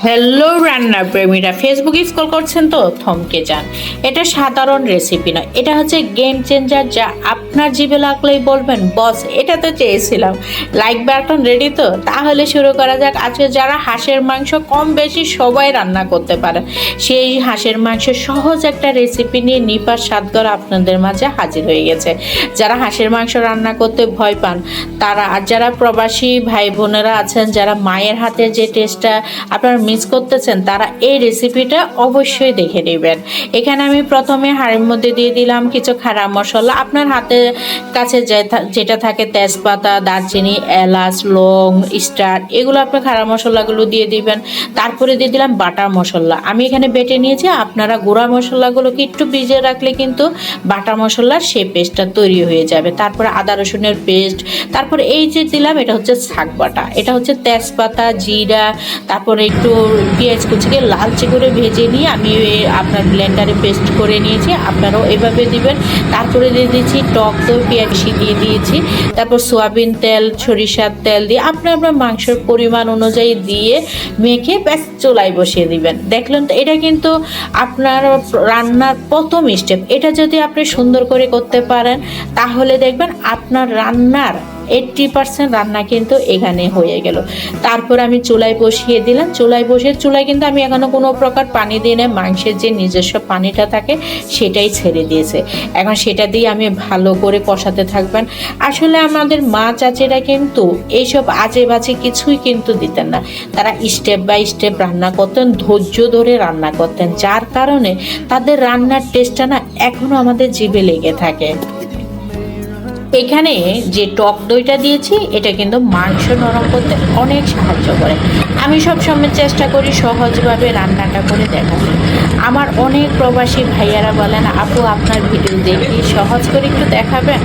Hello রান্না প্রেমীরা, Facebook scroll করছেন তো থমকে যান। এটা সাধারণ রেসিপি নয়, এটা হচ্ছে গেম চেঞ্জার, যা আপনার জিভে লাগলেই বলবেন বস এটা তো চেয়েছিলাম। লাইক বাটন রেডি তো? তাহলে শুরু করা যাক। আজকে যারা হাঁসের মাংস কম বেশি সবাই রান্না করতে পারেন, সেই হাঁসের মাংস সহজ একটা রেসিপি নিয়ে নিপার স্বাদগর আপনাদের মাঝে হাজির হয়ে গেছে। যারা হাঁসের মাংস রান্না করতে ভয় পান তারা, আর যারা প্রবাসী ভাই বোনেরা আছেন যারা মায়ের হাতের যে টেস্টটা আপনারা মিস করতেছেন, তারা এই রেসিপিটা অবশ্যই দেখে নেবেন। এখানে আমি প্রথমে হাঁড়ির মধ্যে দিয়ে দিলাম কিছু খাড়া মশলা। আপনার হাতের কাছে যেটা থাকে, তেজপাতা, দারচিনি, এলাচ, লং, স্টার, এগুলো আপনার খাড়া মশলাগুলো দিয়ে দিবেন। তারপরে দিয়ে দিলাম বাটা মশলা, আমি এখানে বেটে নিয়েছি। আপনারা গুঁড়া মশলাগুলোকে একটু ভিজিয়ে রাখলে কিন্তু বাটা মশলার সেই পেস্টটা তৈরি হয়ে যাবে। তারপরে আদা রসুনের পেস্ট, তারপরে এই যে দিলাম এটা হচ্ছে শাক বাটা, এটা হচ্ছে তেজপাতা, জিরা, তারপরে একটু পেঁয়াজ কুচিকে লালচে করে ভেজে নিয়ে আমি আপনার ব্লেন্ডারে পেস্ট করে নিয়েছি, আপনারাও এভাবে দিবেন। তারপরে দিয়ে দিয়েছি টক দই, পেঁয়াজ দিয়ে দিয়েছি। তারপর সয়াবিন তেল, সরিষার তেল দিয়ে আপনার মাংসের পরিমাণ অনুযায়ী দিয়ে মেখে ব্যাস চুলায় বসিয়ে দিবেন। দেখলেন তো, এটা কিন্তু আপনার রান্নার প্রথম স্টেপ। এটা যদি আপনি সুন্দর করে করতে পারেন তাহলে দেখবেন আপনার রান্নার 80% রান্না কিন্তু এখানে হয়ে গেল। তারপর আমি চুলায় বসিয়ে দিলাম। চুলায় কিন্তু আমি এখনো কোনো প্রকার পানি দিই না, মাংসের যে নিজস্ব পানিটা থাকে সেটাই ছেড়ে দিয়েছে। এখন সেটা দিয়ে আমি ভালো করে কষাতে থাকবেন। আসলে আমাদের মা চাচিরা কিন্তু এইসব আজে বাজে কিছুই কিন্তু দিতেন না, তারা স্টেপ বাই স্টেপ রান্না করতেন, ধৈর্য ধরে রান্না করতেন, যার কারণে তাদের রান্নার টেস্টটা না এখনো আমাদের জিভে লেগে থাকে। এখানে যে টক দইটা দিয়েছি এটা কিন্তু মাংস নরম করতে অনেক সাহায্য করে। আমি সবসময় চেষ্টা করি সহজভাবে রান্নাটা করে দেখাতে। আমার অনেক প্রবাসী ভাইয়ারা বলেন, আপু আপনার ভিডিও দেখি, সহজ করে একটু দেখাবেন।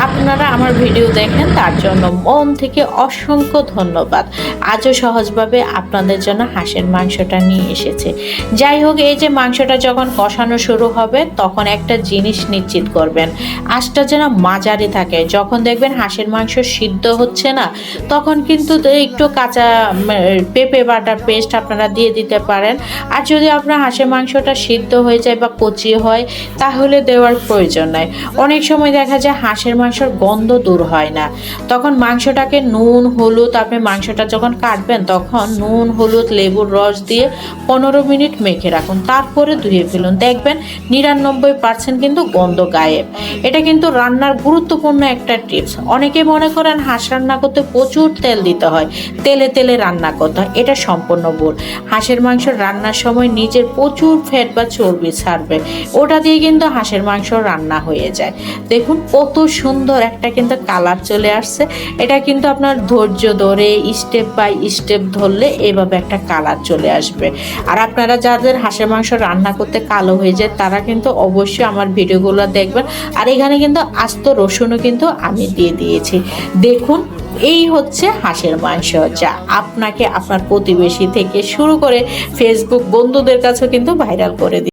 আপনারা আমার ভিডিও দেখেন, তার জন্য মন থেকে অসংখ্য ধন্যবাদ। আজও সহজভাবে আপনাদের জন্য হাঁসের মাংসটা নিয়ে এসেছে। যাই হোক, এই যে মাংসটা যখন কষানো শুরু হবে তখন একটা জিনিস নিশ্চিত করবেন, আঁচটা যেন মাঝারি থাকে। যখন দেখবেন হাঁসের মাংস সিদ্ধ হচ্ছে না, তখন কিন্তু একটু কাঁচা পেঁপে বাটার পেস্ট আপনারা দিয়ে দিতে পারেন। আর যদি আপনার হাঁসের মাংসটা সিদ্ধ হয়ে যায় বা কচি হয় তাহলে দেওয়ার প্রয়োজন নাই। অনেক সময় দেখা যায় হাঁসের মাংসের গন্ধ দূর হয় না, তখন মাংসটাকে নুন হলুদ, আপনি মাংসটা যখন কাটবেন তখন নুন হলুদ লেবুর রস দিয়ে 15 মিনিট মেখে রাখুন, তারপরে ধুয়ে ফেলুন। দেখবেন 99% কিন্তু গন্ধ গায়েব। এটা কিন্তু রান্নার গুরুত্বপূর্ণ একটা টিপস। অনেকে মনে করেন হাঁস রান্না করতে প্রচুর তেল দিতে হয়, তেলে তেলে রান্না করতে হয়, এটা সম্পূর্ণ ভুল। হাঁসের মাংস রান্নার সময় নিজের প্রচুর ফ্যাট বা চর্বি ছাড়বে, ওটা দিয়ে কিন্তু হাঁসের মাংস রান্না হয়ে যায়। দেখুন কত সুন্দর একটা কিন্তু কালার চলে আসছে। এটা কিন্তু আপনার ধৈর্য ধরে স্টেপ বাই স্টেপ ধরলে এইভাবে একটা কালার চলে আসবে। আর আপনারা যাদের হাঁসের মাংস রান্না করতে কালো হয়ে যায় তারা কিন্তু অবশ্যই আমার ভিডিওগুলো দেখবেন। আর এখানে কিন্তু আস্ত রসুনও কিন্তু আমি দিয়ে দিয়েছি। দেখুন এই হচ্ছে হাঁসের মাংস, যা আপনাকে আপনার প্রতিবেশী থেকে শুরু করে ফেসবুক বন্ধুদের কাছেও কিন্তু ভাইরাল করে দিই।